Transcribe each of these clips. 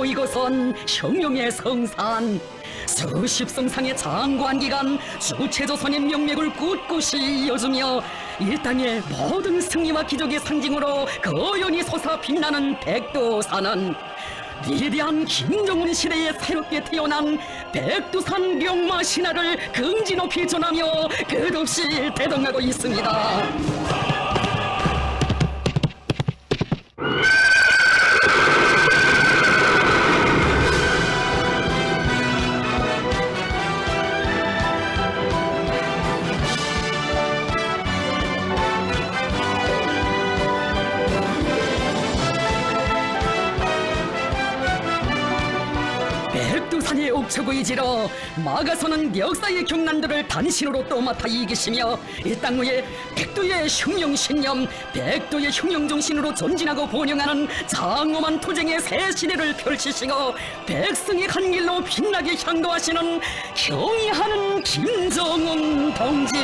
바로 이곳은 흉룡의 성산. 수십 성상의 장관기간 주체조선의 명맥을 꿋꿋이 이어주며 이 땅의 모든 승리와 기적의 상징으로 거연히 솟아 빛나는 백두산은 위대한 김정은 시대에 새롭게 태어난 백두산 병마 신화를 긍지 높이 전하며 끝없이 대동하고 있습니다. 백두산의 옥초구이지로 막아서는 역사의 경난들을 단신으로 또 맡아 이기시며 이 땅 위에 백두의 흉룡신념, 백두의 흉룡정신으로 전진하고 번영하는 장엄한 투쟁의 새 시대를 펼치시고 백성의 한 길로 빛나게 향도하시는 경의하는 김정은 동지.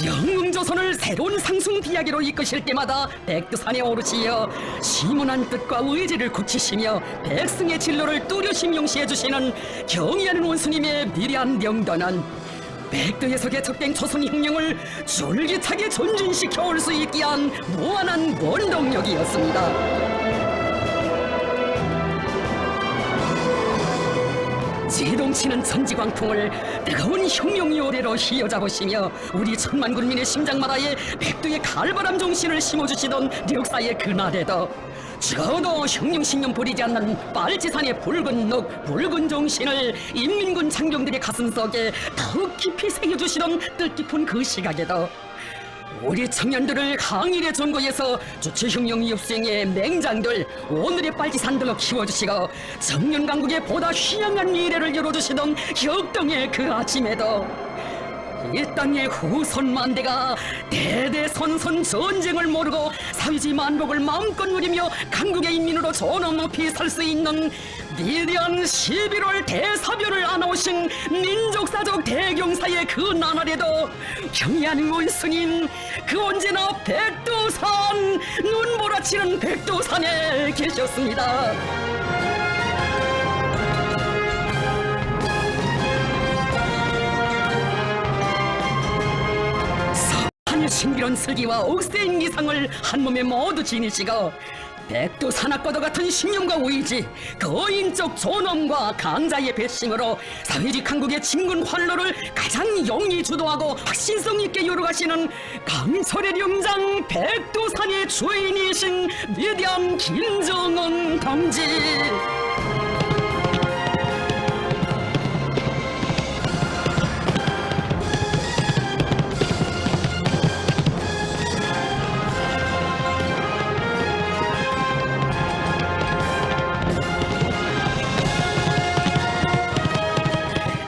영웅조선을 새로운 상승 비약으로 이끄실 때마다 백두산에 오르시어 심원한 뜻과 의지를 굳히시며 백성의 진로를 뚜렷이 명시해 주시는 경의하는 원수님의 미래한 명도는 백두에서 개척된 조선 혁명을 줄기차게 전진시켜 올 수 있게 한 무한한 원동력이었습니다. 제동치는 천지광풍을 뜨거운 혁명 요래로 휘어잡으시며 우리 천만 군민의 심장마다에 백두의 칼바람 정신을 심어주시던 역사의 그날에도 저도 혁명신념 버리지 않는 빨치산의 붉은 녹, 붉은 정신을 인민군 장병들의 가슴속에 더욱 깊이 새겨주시던 뜻깊은 그 시각에도 우리 청년들을 항일의 전거에서 주체혁명 역수행의 맹장들 오늘의 빨치산들로 키워주시고 청년강국의 보다 휘황한 미래를 열어주시던 혁동의 그 아침에도 이 땅의 후손 만대가 대대손손 전쟁을 모르고 사회주의 만복을 마음껏 누리며 강국의 인민으로 존엄 높이 살 수 있는 위대한 11월 대사변을 안아오신 민족사적 대경사의 그 나날에도 경의하는 원스님 그 언제나 백두산 눈보라치는 백두산에 계셨습니다. 신비로운 슬기와 옥새인 기상을 한 몸에 모두 지니시고 백두산악과도 같은 신념과 의지, 거인적 존엄과 강자의 배심으로 사회주의 강국의 진군 활로를 가장 용히 주도하고 확신성 있게 이루가시는 강철의 명장 백두산의 주인이신 위대한 김정은 동지.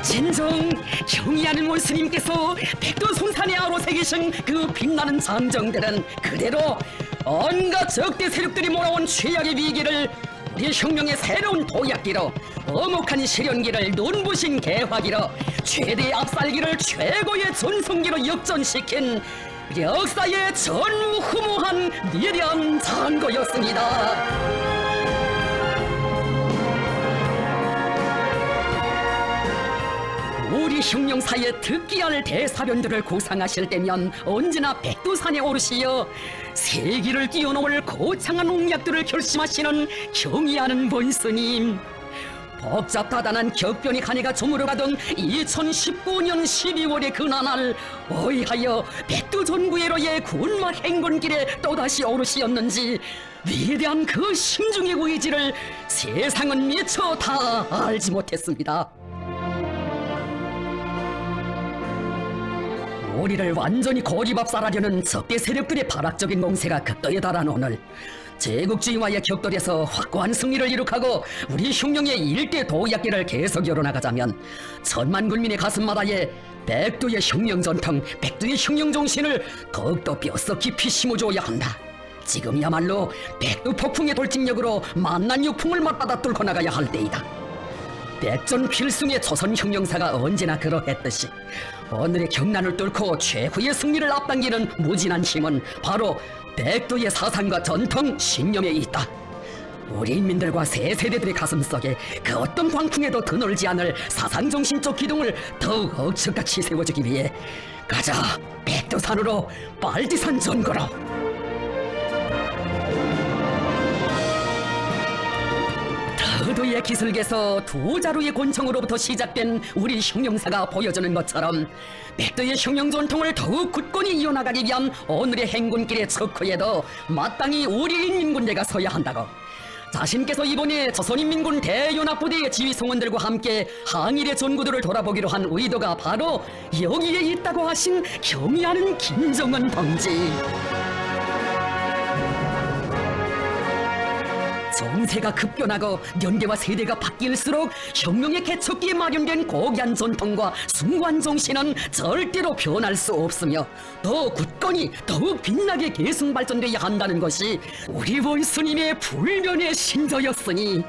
진정 경의하는 원스님께서 백두손산에 아로새기신 그 빛나는 장정들은 그대로 온갖 적대 세력들이 몰아온 최악의 위기를 우리 혁명의 새로운 도약기로 엄혹한 실현기를 눈부신 개화기로 최대의 압살기를 최고의 전성기로 역전시킨 역사의 전무후무한 위대한 장거였습니다. 우리 혁명사의 특기할 대사변들을 구상하실 때면 언제나 백두산에 오르시어 세기를 뛰어넘을 거창한 옹약들을 결심하시는 경의하는 원스님. 복잡다단한 격변이 가니가 저물어가던 2019년 12월의 그나날 어이하여 백두전구예로의 군마 행군길에 또다시 오르시었는지 위대한 그 심중의 의지를 세상은 미처 다 알지 못했습니다. 우리를 완전히 고리밥살하려는 적대 세력들의 발악적인 공세가 극도에 달한 오늘 제국주의와의 격돌에서 확고한 승리를 이룩하고 우리 흉룡의 일대 도약기를 계속 이뤄나가자면 천만 군민의 가슴마다에 백두의 흉룡 전통, 백두의 흉룡 정신을 더욱더 뼛속 깊이 심어줘야 한다. 지금이야말로 백두 폭풍의 돌진력으로 만난 육풍을 맞받아 뚫고 나가야 할 때이다. 백전 필승의 조선 혁명사가 언제나 그러했듯이 오늘의 경난을 뚫고 최후의 승리를 앞당기는 무진한 힘은 바로 백두의 사상과 전통, 신념에 있다. 우리 인민들과 새 세대들의 가슴속에 그 어떤 광풍에도 드놀지 않을 사상정신적 기둥을 더욱 억척같이 세워주기 위해 가자, 백두산으로 빨지산 전거로. 더도의 기슭에서 두 자루의 권총으로부터 시작된 우리 혁명사가 보여주는 것처럼 백두의 혁명 전통을 더욱 굳건히 이어나가기 위한 오늘의 행군길의 척후에도 마땅히 우리 인민군대가 서야 한다고. 자신께서 이번에 조선인민군 대연합부대의 지휘성원들과 함께 항일의 전구들을 돌아보기로 한 의도가 바로 여기에 있다고 하신 경의하는 김정은 동지. 정세가 급변하고 연대와 세대가 바뀔수록 혁명의 개척기에 마련된 고귀한 전통과 숭고한 정신은 절대로 변할 수 없으며 더 굳건히 더욱 빛나게 계승 발전되어야 한다는 것이 우리 원수님의 불변의 신조였으니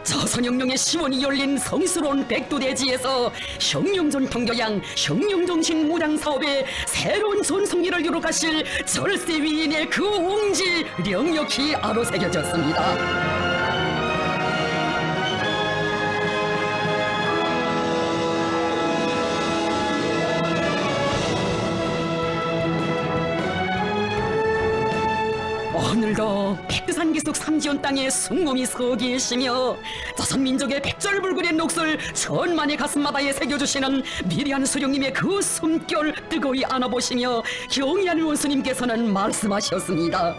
조선혁명의 시원이 열린 성스러운 백두대지에서 혁명전통교양, 혁명정신 무장사업에 새로운 전성기를 이뤄가실 절세 위인의 그 옹지 명력히 아로새겨졌습니다. 오늘도 백두산 기슭 삼지연 땅에 숭엄이 서 계시며 조선민족의 백절불굴의 녹슬 천만의 가슴마다에 새겨주시는 미리한 수령님의 그 숨결 뜨거이 안아보시며 경의하는 원수님께서는 말씀하셨습니다.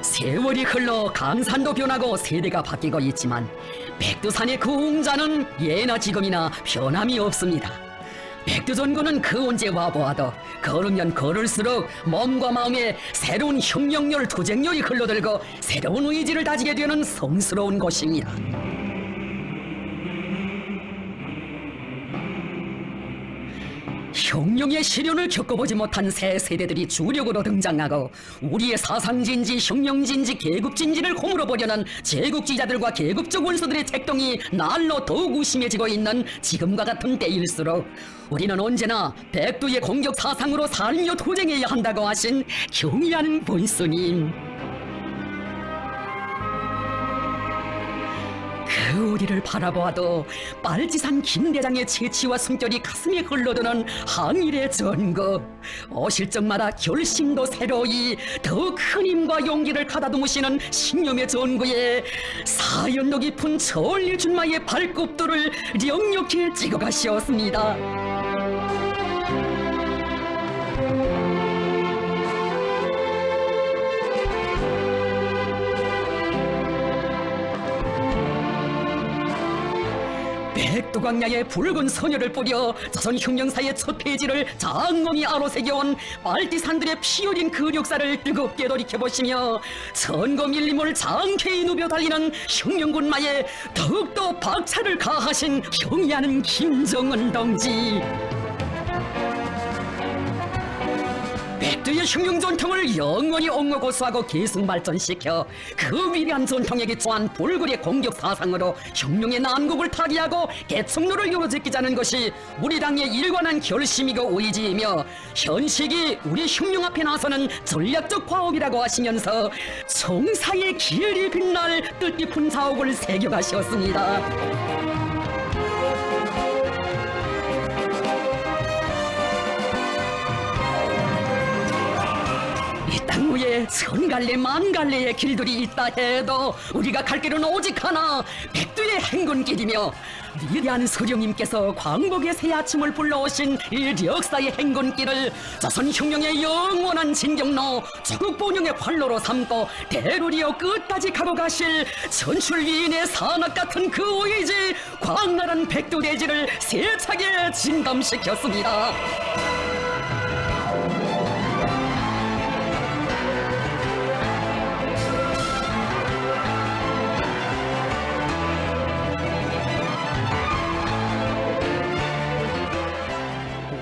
세월이 흘러 강산도 변하고 세대가 바뀌고 있지만 백두산의 그 웅자는 예나 지금이나 변함이 없습니다. 백두전군은 그 언제 와보아도 걸으면 걸을수록 몸과 마음에 새로운 혁명열, 투쟁열이 흘러들고 새로운 의지를 다지게 되는 성스러운 곳입니다. 혁명의 시련을 겪어보지 못한 새 세대들이 주력으로 등장하고 우리의 사상진지, 혁명진지, 계급진지를 허물어 보려는 제국지자들과 계급적 원수들의 책동이 날로 더욱 우심해지고 있는 지금과 같은 때일수록 우리는 언제나 백두의 공격 사상으로 살며 투쟁해야 한다고 하신 경의하는 본수님, 그 우리를 바라보아도 빨지산 김대장의 재치와 숨결이 가슴에 흘러드는 항일의 전거, 오실 적마다 결심도 새로이 더욱 큰 힘과 용기를 가다듬으시는 신념의 전구에 사연도 깊은 천리 준마의 발굽도를 역력히 찍어가시었습니다. 백두광야에 붉은 선열을 뿌려 조선 혁명사의 첫 페이지를 장엄히 아로새겨온 빨디산들의 피 흘린 그 역사를 뜨겁게 돌이켜보시며 천거 밀림을 장쾌히 누벼 달리는 혁명군마에 더욱더 박차를 가하신 경의하는 김정은 동지. 백두의 혁명 전통을 영원히 옹호고수하고 계승발전시켜 그 위대한 전통에 기초한 불굴의 공격 사상으로 혁명의 난국을 타개하고 개척로를 열어제끼자는 것이 우리 당의 일관한 결심이고 의지이며 현 시기 우리 혁명 앞에 나서는 전략적 과업이라고 하시면서 정사의 길이 빛날 뜻깊은 자옥을 새겨가셨습니다. 땅 위에 천갈래 만갈래의 길들이 있다 해도 우리가 갈 길은 오직 하나, 백두의 행군길이며 위대한 서령님께서 광복의 새 아침을 불러오신 이 역사의 행군길을 조선혁명의 영원한 진경로, 조국본영의 활로로 삼고 대로리어 끝까지 가고 가실 천출위인의 산악 같은 그 의지, 광활한 백두대지를 세차게 진담시켰습니다.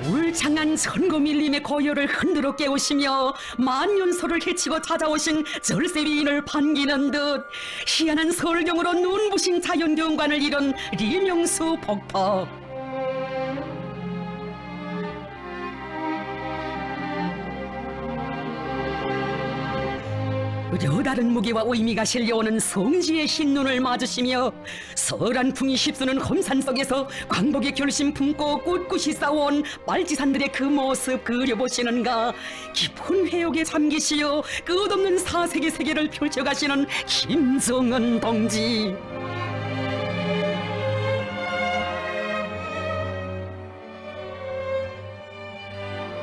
울창한 찬란한 천고밀림의 고요를 흔들어 깨우시며 만년설을 헤치고 찾아오신 절세위인을 반기는 듯 희한한 설경으로 눈부신 자연경관을 이룬 리명수 폭포. 여다른 무게와 의미가 실려오는 성지의 흰눈을 맞으시며 설한 풍이 휩쓰는 험산 속에서 광복의 결심 품고 꿋꿋이 싸워온 빨치산들의 그 모습 그려보시는가. 깊은 회욕에 잠기시어 끝없는 사색의 세계를 펼쳐가시는 김정은 동지.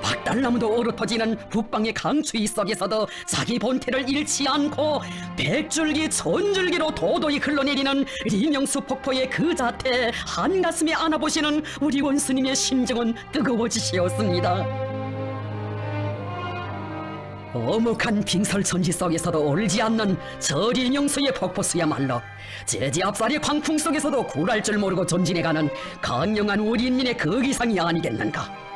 박달나무도 얼어터지는 북방의 강추위 속에서도 자기 본태를 잃지 않고 백줄기 천줄기로 도도히 흘러내리는 리명수 폭포의 그 자태 한가슴에 안아보시는 우리 원수님의 심정은 뜨거워지시었습니다. 어묵한 빙설천지 속에서도 얼지 않는 저 리명수의 폭포수야말로 제지압살의 광풍 속에서도 굴할 줄 모르고 전진해가는 강력한 우리 인민의 거기상이 아니겠는가.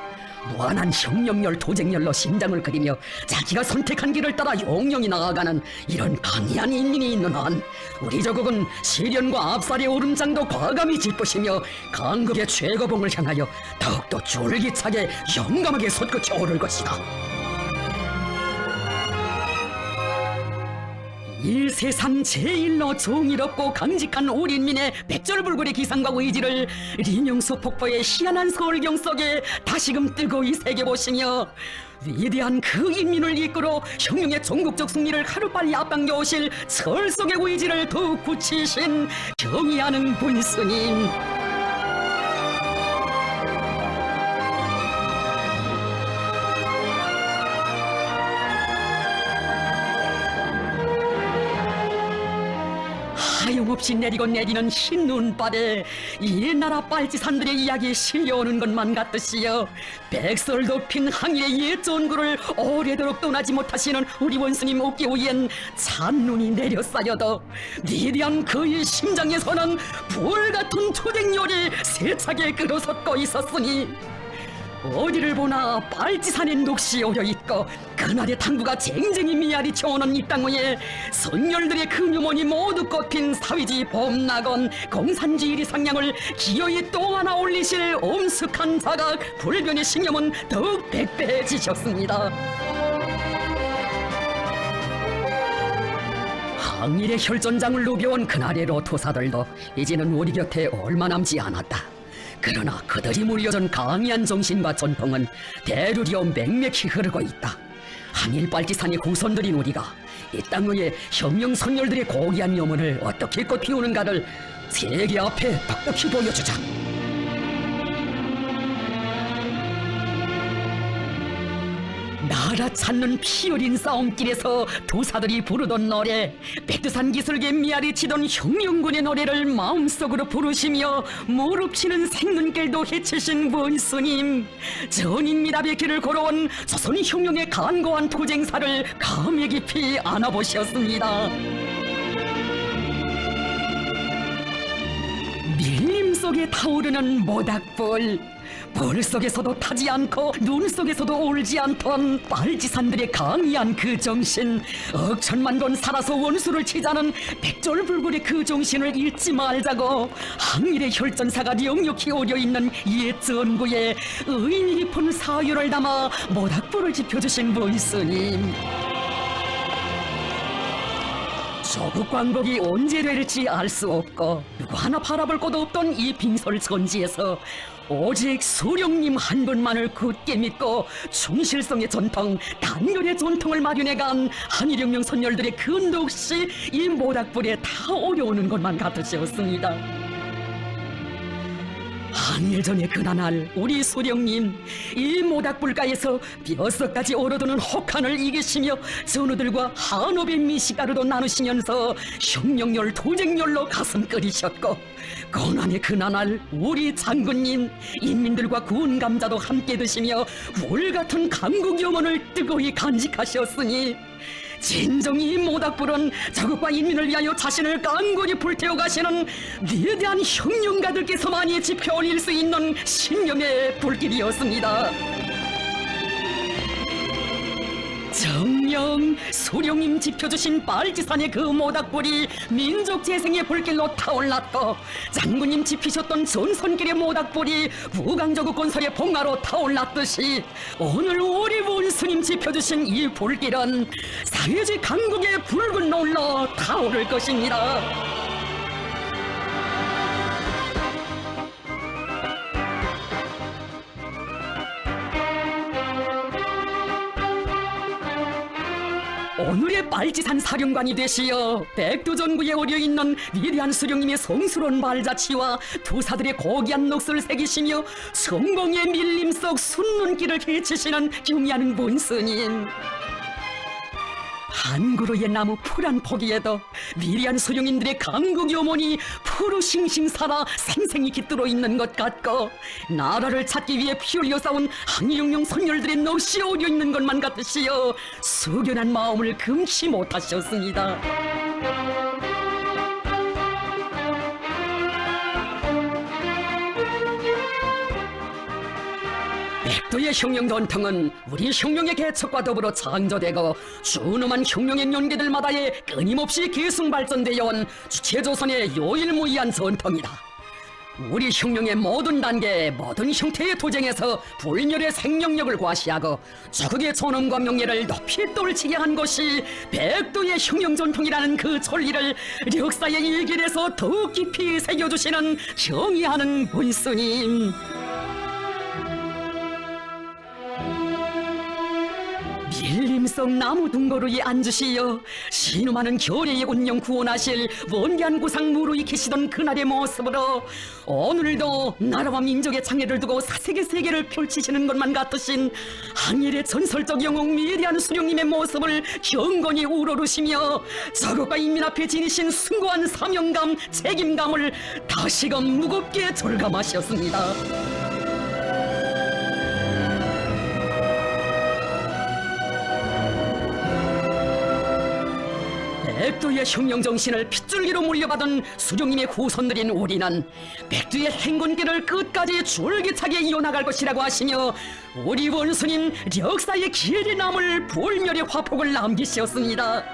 무한한 혁명열 도쟁열로 심장을 그리며 자기가 선택한 길을 따라 용령히 나아가는 이런 강인한 인민이 있는 한 우리 조국은 시련과 압살의 오름장도 과감히 짚으시며 강국의 최고봉을 향하여 더욱더 쫄깃하게 용감하게 솟구쳐 오를 것이다. 이 세상 제일로 정의롭고 강직한 우리 인민의 백절불굴의 기상과 의지를 리명수 폭포의 희한한 설경 속에 다시금 뜨거이 새겨보시며 위대한 그 인민을 이끌어 혁명의 전국적 승리를 하루빨리 앞당겨 오실 철속의 의지를 더욱 굳히신 경의하는 군스님. 하염없이 내리고 내리는 흰 눈발에 이 나라 빨치산들의 이야기 실려오는 것만 같듯이요. 백설 덮인 항일의 옛 전구를 오래도록 떠나지 못하시는 우리 원수님 어깨 위엔 찬눈이 내려쌓여도 위대한 그의 심장에서는 불같은 투쟁열이 세차게 끌어섰고 있었으니 어디를 보나 빨치산의 녹시 오려있고 그날의 당구가 쟁쟁이 미아리쳐오는 이 땅 위에 선열들의 금유몬이 모두 꼽힌 사위지 봄낙원 공산주의 상량을 기어이 또 하나 올리실 엄숙한 자각 불변의 신념은 더욱 백배해지셨습니다. 항일의 혈전장을 누벼온 그날의 로토사들도 이제는 우리 곁에 얼마 남지 않았다. 그러나 그들이 물려준 강한 정신과 전통은 대류리어 맥맥히 흐르고 있다. 항일 빨치산의 후손들인 우리가 이 땅 위에 혁명 선열들의 고귀한 염원을 어떻게 꽃피우는가를 세계 앞에 톡톡히 보여주자. 나라 찾는 피 어린 싸움길에서 도사들이 부르던 노래, 백두산 기슭에 미아리치던 혁명군의 노래를 마음속으로 부르시며 무릎치는 생눈길도 헤치신 원수님, 전인 미답의 길을 걸어온 조선 혁명의 간고한 투쟁사를 감회 깊이 안아보셨습니다. 밀림 속에 타오르는 모닥불, 불 속에서도 타지 않고 눈 속에서도 울지 않던 빨치산들의 강이한 그 정신, 억천만 번 살아서 원수를 치자는 백절불굴의 그 정신을 잃지 말자고 항일의 혈전사가 역력히 오려있는 옛 전구에 의미 깊은 사유를 담아 모닥불을 지펴주신 원수님, 조국 광복이 언제 될지 알 수 없고 누구 하나 바라볼 곳도 없던 이 빙설천지에서 오직 수령님 한 분만을 굳게 믿고 충실성의 전통, 단결의 전통을 마련해간 한일혁명 선열들의 그 녹시 이 모닥불에 다 오려오는 것만 같으셨습니다. 항일전의 그날 우리 수령님 이 모닥불가에서 뼛속까지 얼어드는 혹한을 이기시며 전우들과 한옥의 미식가루도 나누시면서 혁명열 도쟁열로 가슴 끓이셨고, 고난의 그날 우리 장군님 인민들과 구운 감자도 함께 드시며 울같은 강국 영혼을 뜨거이 간직하셨으니 진정이 모닥불은 자국과 인민을 위하여 자신을 깡고리 불태워 가시는 위대한 혁명가들께서만이 지펴올릴 수 있는 신념의 불길이었습니다. 정녕 수령님 지펴주신 빨지산의 그 모닥불이 민족 재생의 불길로 타올랐고, 장군님 지피셨던 전선길의 모닥불이 부강저국 건설의 봉화로 타올랐듯이 오늘 우리 원수님 지펴주신 이 불길은 사회주의 강국의 붉은 노을로 타오를 것입니다. 오늘의 빨지산 사령관이 되시어 백두전구에 어려있는 위대한 수령님의 성스러운 발자취와 투사들의 고귀한 넋을 새기시며 성공의 밀림 속 순눈길을 헤치시는 경의하는 본스님, 한 그루의 나무 풀 한 포기에도 미리한 수령님들의 강국 염원이 푸르싱싱 살아 생생히 깃들어 있는 것 같고, 나라를 찾기 위해 피 흘려 싸운 항이용용 선열들의 넋이 어려 있는 것만 같으시어 숙연한 마음을 금치 못하셨습니다. 백두의 혁명 전통은 우리 혁명의 개척과 더불어 창조되고 준엄한 혁명의 연계들마다에 끊임없이 계승 발전되어 온 주체조선의 유일무이한 전통이다. 우리 혁명의 모든 단계, 모든 형태의 도쟁에서 불멸의 생명력을 과시하고 조국의 존엄과 명예를 높이 떨치게 한 것이 백두의 혁명 전통이라는 그 전리를 역사의 일길에서 더욱 깊이 새겨주시는 경의하는 본스님, 밀림 속 나무 둥거루에 앉으시어 신음하는 결의의 운명 구원하실 원대한 구상 무르익히시던 그날의 모습으로 오늘도 나라와 민족의 장애를 두고 사색의 세계를 펼치시는 것만 같으신 항일의 전설적 영웅 위대한 수령님의 모습을 경건히 우러르시며 자국과 인민 앞에 지니신 숭고한 사명감, 책임감을 다시금 무겁게 절감하셨습니다. 백두의 혁명 정신을 핏줄기로 물려받은 수령님의 후손들인 우리는 백두의 행군길을 끝까지 줄기차게 이어나갈 것이라고 하시며 우리 원수님 역사의 길이 남을 불멸의 화폭을 남기셨습니다.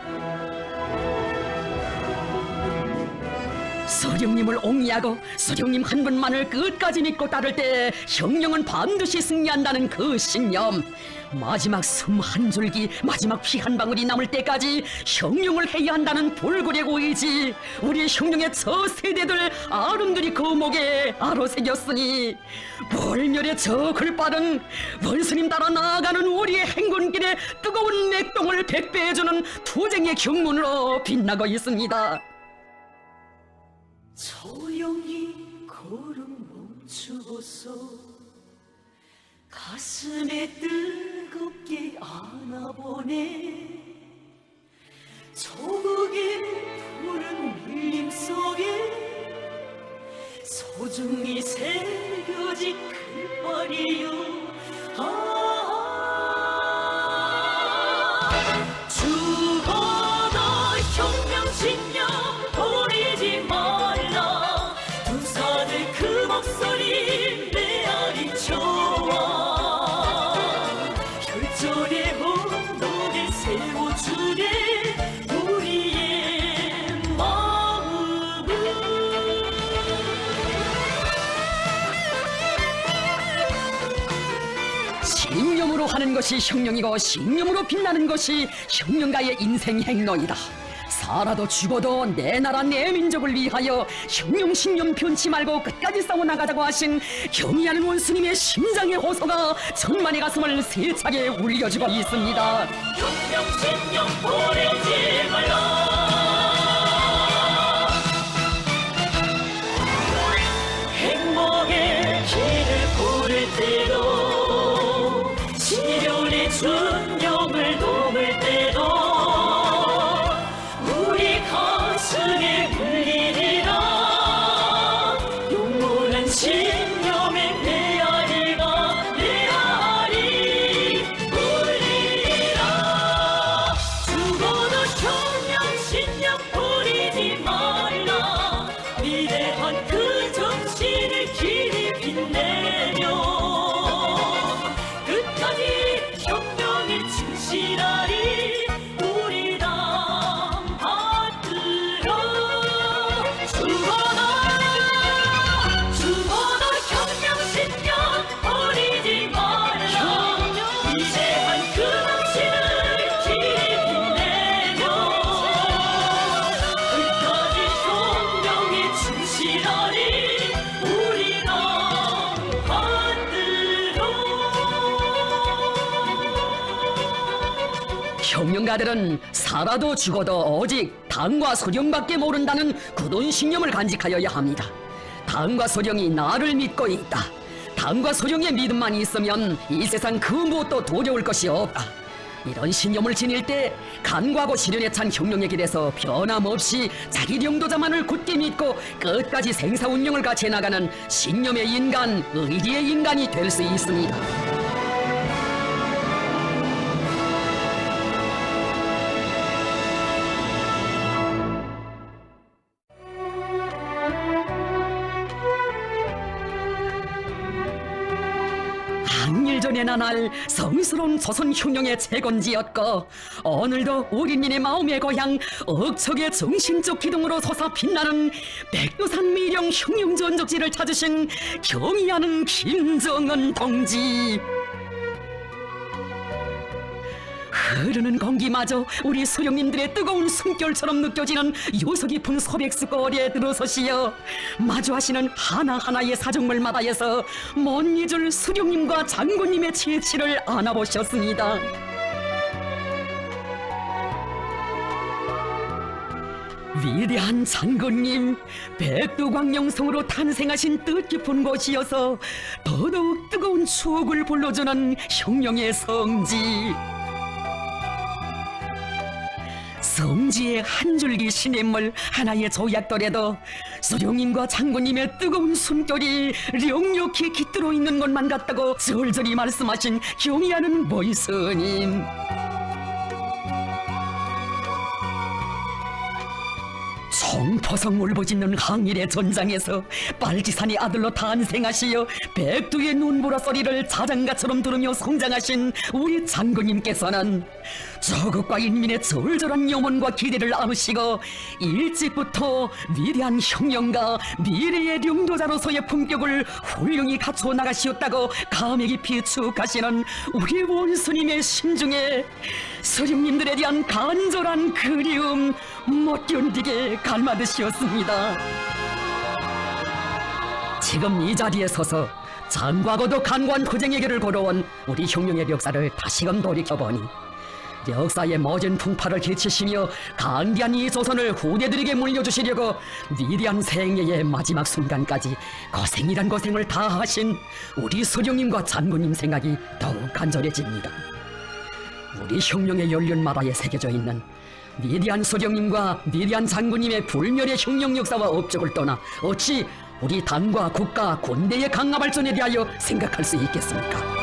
수령님을 옹이하고 수령님 한 분만을 끝까지 믿고 따를 때 혁명은 반드시 승리한다는 그 신념, 마지막 숨 한 줄기, 마지막 피 한 방울이 남을 때까지 혁명을 해야 한다는 돌고래 의지, 우리 혁명의 저 세대들 아름드리 그 목에 아로새겼으니 불멸의 저 글바른 원수님 따라 나아가는 우리의 행군길에 뜨거운 맥동을 백배해주는 투쟁의 경문으로 빛나고 있습니다. 조용히 걸음 멈추고서 가슴에 뜨겁게 안아보네. 조국의 푸른 밀림 속에 소중히 새겨진 글발이요. 죽어도 혁명 신념 버리지 말라. 두사들 그 목소리 메아리쳐와 혈전의 언덕에 세워주네 우리의 마음을. 신념으로 하는 것이 혁명이고 신념으로 빛나는 것이 혁명가의 인생 행로이다. 살아도 죽어도 내 나라 내 민족을 위하여 혁명 신념 변치 말고 끝까지 싸워나가자고 하신 경의하는 원수님의 심장의 호소가 천만의 가슴을 세차게 울려주고 있습니다. 혁명 신념 버리지 말라. 행복의 길을 고를 때도 시련의 준영을 넘을 때도 우리 가슴에 울리리라. 영원한 신념의 메아리가 메아리 울리리라. 전가들은 살아도 죽어도 오직 당과 소령밖에 모른다는 굳은 신념을 간직하여야 합니다. 당과 소령이 나를 믿고 있다. 당과 소령의 믿음만 있으면 이 세상 그 무엇도 두려울 것이 없다. 이런 신념을 지닐 때 간과하고 시련에 찬 혁명의 길에서 변함없이 자기 영도자만을 굳게 믿고 끝까지 생사운명을 같이 나가는 신념의 인간, 의리의 인간이 될 수 있습니다. 항일전의 나날 성스러운 조선 흉령의 재건지였고 오늘도 우리민의 마음의 고향 억척의 정신적 기둥으로 솟아 빛나는 백두산 미령 흉령전적지를 찾으신 경의하는 김정은 동지. 흐르는 공기마저 우리 소령님들의 뜨거운 숨결처럼 느껴지는 요소 깊은 소백수 거리에 들어서시어 마주하시는 하나하나의 사정물마다에서 못 잊을 소령님과 장군님의 재치를 안아보셨습니다. 위대한 장군님, 백두광룡성으로 탄생하신 뜻깊은 곳이어서 더더욱 뜨거운 추억을 불러주는 혁명의 성지. 성지의 한 줄기 시냇물 하나의 조약돌에도 소령님과 장군님의 뜨거운 숨결이 령욕히 깃들어 있는 것만 같다고 절절히 말씀하신 경의하는 모이스님. 총포성 울부짖는 항일의 전장에서 빨치산의 아들로 탄생하시어 백두의 눈보라 소리를 자장가처럼 들으며 성장하신 우리 장군님께서는 조국과 인민의 절절한 염원과 기대를 안으시고 일찍부터 위대한 혁명가 미래의 령도자로서의 품격을 훌륭히 갖추어 나가시었다고 감회 깊이 축하시는 우리 원수님의 심중에 소령님들에 대한 간절한 그리움 못 견디게 갈마드시었습니다. 지금 이 자리에 서서 장과고도 간과한 투쟁의 길을 걸어온 우리 혁명의 역사를 다시금 돌이켜보니 역사의 모진 풍파를 개치시며 강대한 이 조선을 후대들에게 물려주시려고 위대한 생애의 마지막 순간까지 고생이란 고생을 다 하신 우리 소령님과 장군님 생각이 더욱 간절해집니다. 우리 혁명의 연륜마다에 새겨져 있는 위대한 소령님과 위대한 장군님의 불멸의 혁명 역사와 업적을 떠나 어찌 우리 당과 국가, 군대의 강화 발전에 대하여 생각할 수 있겠습니까?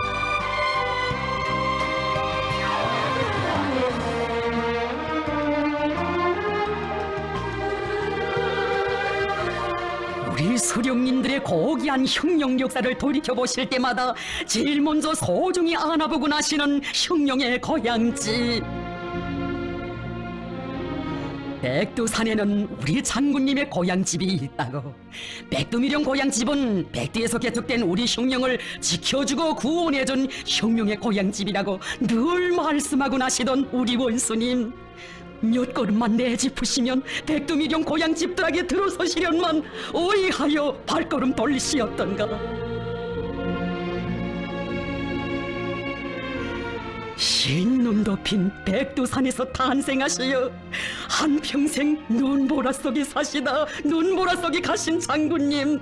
우리 소령님들의 고귀한 혁명 역사를 돌이켜보실 때마다 제일 먼저 소중히 안아보고 나시는 혁명의 고향집. 백두산에는 우리 장군님의 고향집이 있다고. 백두미령 고향집은 백두에서 개척된 우리 혁명을 지켜주고 구원해준 혁명의 고향집이라고 늘 말씀하고 나시던 우리 원수님. 몇 걸음만 내짚으시면 백두미령 고향집들에게 들어서시련만 어이하여 발걸음 돌리시었던가. 흰 눈 덮인 백두산에서 탄생하시어 한평생 눈보라 속에 사시다 눈보라 속에 가신 장군님,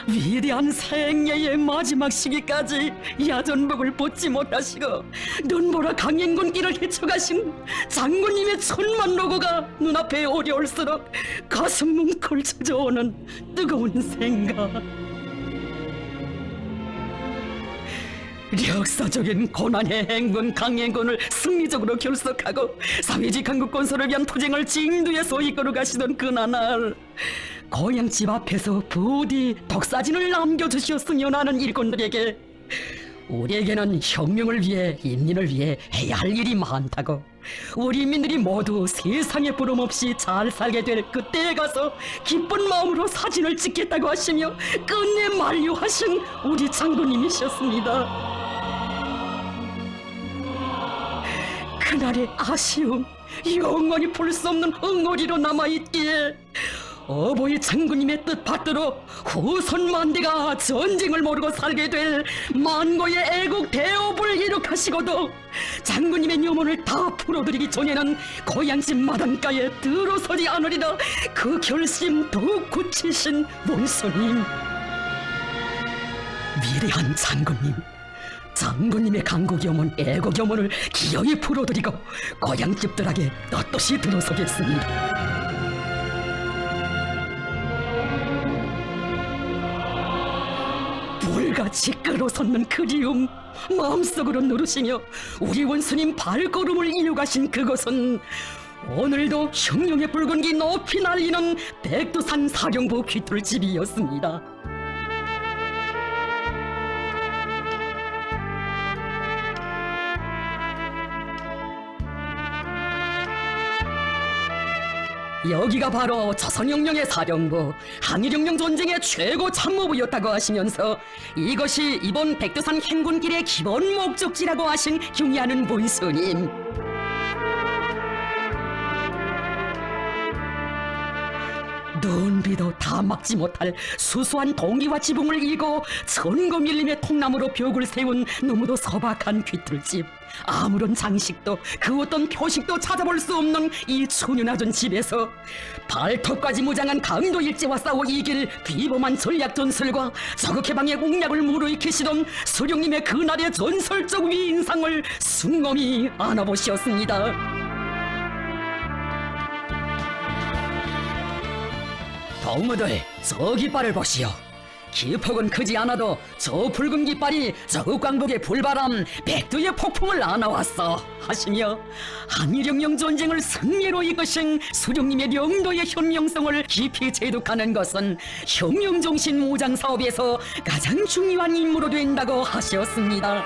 위대한 생애의 마지막 시기까지 야전복을 벗지 못하시고 눈보라 강행군길을 헤쳐가신 장군님의 천만 로고가 눈앞에 오려올수록 가슴 뭉클 찾아오는 뜨거운 생각. 역사적인 고난의 행군 강행군을 승리적으로 결석하고 사회주의 강국 건설을 위한 투쟁을 진두에서 이끌어 가시던 그날, 고향집 앞에서 부디 독사진을 남겨주셨으면 하는 일꾼들에게 우리에게는 혁명을 위해 인민을 위해 해야 할 일이 많다고, 우리 인민들이 모두 세상에 부름 없이 잘 살게 될 그때에 가서 기쁜 마음으로 사진을 찍겠다고 하시며 끝내 만류하신 우리 장군님이셨습니다. 그날의 아쉬움 영원히 볼 수 없는 엉거리로 남아있기에 어버이 장군님의 뜻 받들어 후손 만대가 전쟁을 모르고 살게 될 만고의 애국 대업을 이룩하시고도 장군님의 염원을 다 풀어드리기 전에는 고향집 마당가에 들어서지 않으리라 그 결심 더욱 굳히신 원수님. 위대한 장군님, 장군님의 강국 염원, 애국 염원을 기어이 풀어드리고 고향집들에게 떳떳이 들어서겠습니다. 불같이 끓어솟는 그리움 마음속으로 누르시며 우리 원수님 발걸음을 이어가신 그곳은 오늘도 혁명의 붉은기 높이 날리는 백두산 사령부 귀털집이었습니다. 여기가 바로 조선혁명의 사령부, 항일혁명 전쟁의 최고 참모부였다고 하시면서 이것이 이번 백두산 행군길의 기본 목적지라고 하신 경의하는 본스님. 눈비도 다 막지 못할 수수한 동기와 지붕을 이고 천거밀림의 통나무로 벽을 세운 너무도 소박한 귀틀집, 아무런 장식도 그 어떤 표식도 찾아볼 수 없는 이 초년하던 집에서 발톱까지 무장한 강도 일제와 싸워 이길 비범한 전략 전술과 저극해방의 공략을 무르익히시던 수령님의 그날의 전설적 위인상을 순검히 안아보시었습니다. 동무들, 저 깃발을 보시오. 기폭은 크지 않아도 저 붉은 깃발이 저극광복의 불바람, 백두의 폭풍을 안아왔어 하시며 항일혁명 전쟁을 승리로 이끄신 수령님의 명도의 현명성을 깊이 제독하는 것은 혁명정신 무장사업에서 가장 중요한 임무로 된다고 하셨습니다.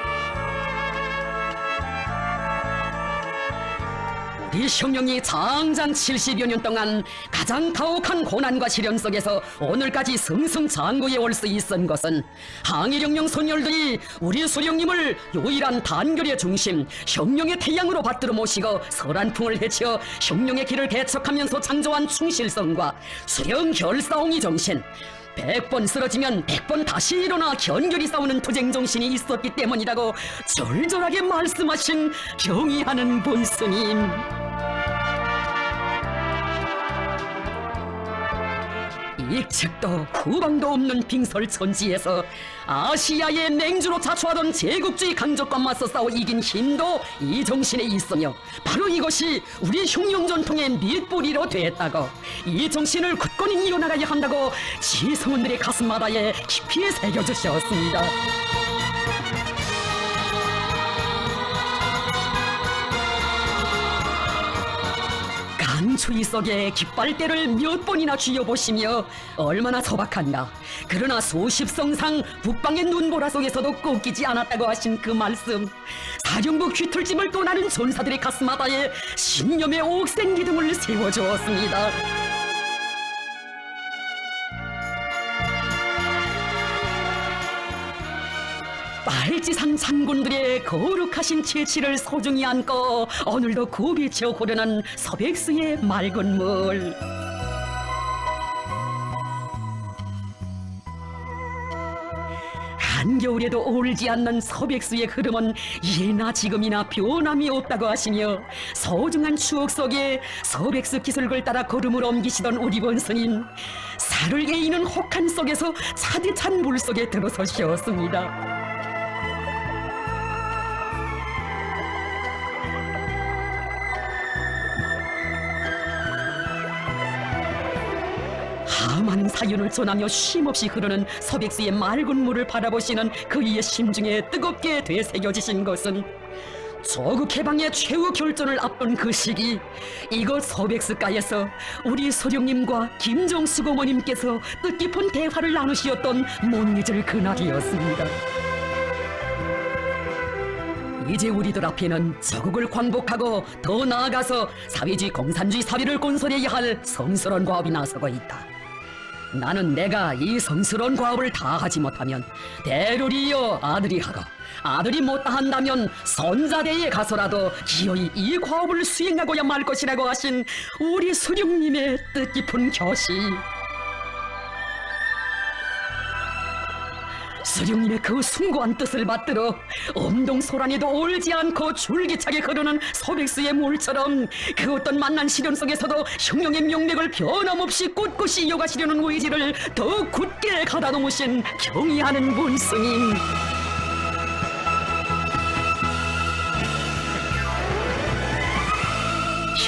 우리 혁명이 장장 70여 년 동안 가장 가혹한 고난과 시련 속에서 오늘까지 승승장구해 올 수 있은 것은 항일혁명 선열들이 우리 수령님을 유일한 단결의 중심, 혁명의 태양으로 받들어 모시고 설한풍을 헤쳐 혁명의 길을 개척하면서 창조한 충실성과 수령 결사옹이 정신, 100번 쓰러지면 100번 다시 일어나 견결히 싸우는 투쟁 정신이 있었기 때문이라고 절절하게 말씀하신 경의하는 본스님. 익측도 후방도 없는 빙설천지에서 아시아의 맹주로 자초하던 제국주의 강적과 맞서 싸워 이긴 힘도 이 정신에 있으며 바로 이것이 우리 흉룡 전통의 밑뿌리로 됐다고, 이 정신을 굳건히 이어나가야 한다고 지성원들의 가슴마다에 깊이 새겨주셨습니다. 강추위 속에 깃발대를 몇 번이나 쥐어보시며 얼마나 소박한가, 그러나 수십성상 북방의 눈보라 속에서도 꺾이지 않았다고 하신 그 말씀, 사령부 귀틀집을 떠나는 전사들의 가슴마다에 신념의 옥생 기둥을 세워주었습니다. 빨지산 장군들의 거룩하신 채취를 소중히 안고 오늘도 굽이쳐 고르는 서백수의 맑은 물. 한겨울에도 오르지 않는 서백수의 흐름은 예나 지금이나 변함이 없다고 하시며 소중한 추억 속에 서백수 기술을 따라 걸음을 옮기시던 우리 본스님, 살을 에이는 혹한 속에서 차디찬 물 속에 들어서셨습니다. 많은 사연을 전하며 쉼없이 흐르는 서백수의 맑은 물을 바라보시는 그이의 심중에 뜨겁게 되새겨지신 것은 조국 해방의 최후 결전을 앞둔 그 시기, 이곳 서백수가에서 우리 소령님과 김정수 고모님께서 뜻깊은 대화를 나누시었던 못 잊을 그날이었습니다. 이제 우리들 앞에는 조국을 광복하고 더 나아가서 사회주의 공산주의 사회를 건설해야 할 성스러운 과업이 나서고 있다. 나는 내가 이 성스러운 과업을 다 하지 못하면 대를 이어 아들이 하고, 아들이 못다 한다면 선자대에 가서라도 기어이 이 과업을 수행하고야 말 것이라고 하신 우리 수령님의 뜻깊은 교시. 수령님의 그 숭고한 뜻을 받들어 엄동소란에도 올지 않고 줄기차게 흐르는 소백수의 물처럼 그 어떤 만난 시련 속에서도 흉령의 명맥을 변함없이 꿋꿋이 이어가시려는 의지를 더 굳게 가다놓으신 경의하는 문스님.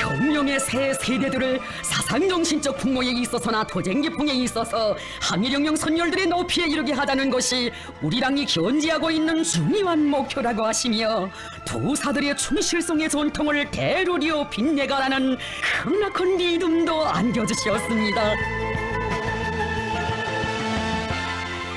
혁명의 새 세대들을 사상정신적 풍모에 있어서나 도쟁기풍에 있어서 항일혁명 선열들의 높이에 이르게 하자는 것이 우리랑이 견지하고 있는 중요한 목표라고 하시며, 도사들의 충실성의 전통을 대로리어 빛내가라는 크나큰 믿음도 안겨주셨습니다.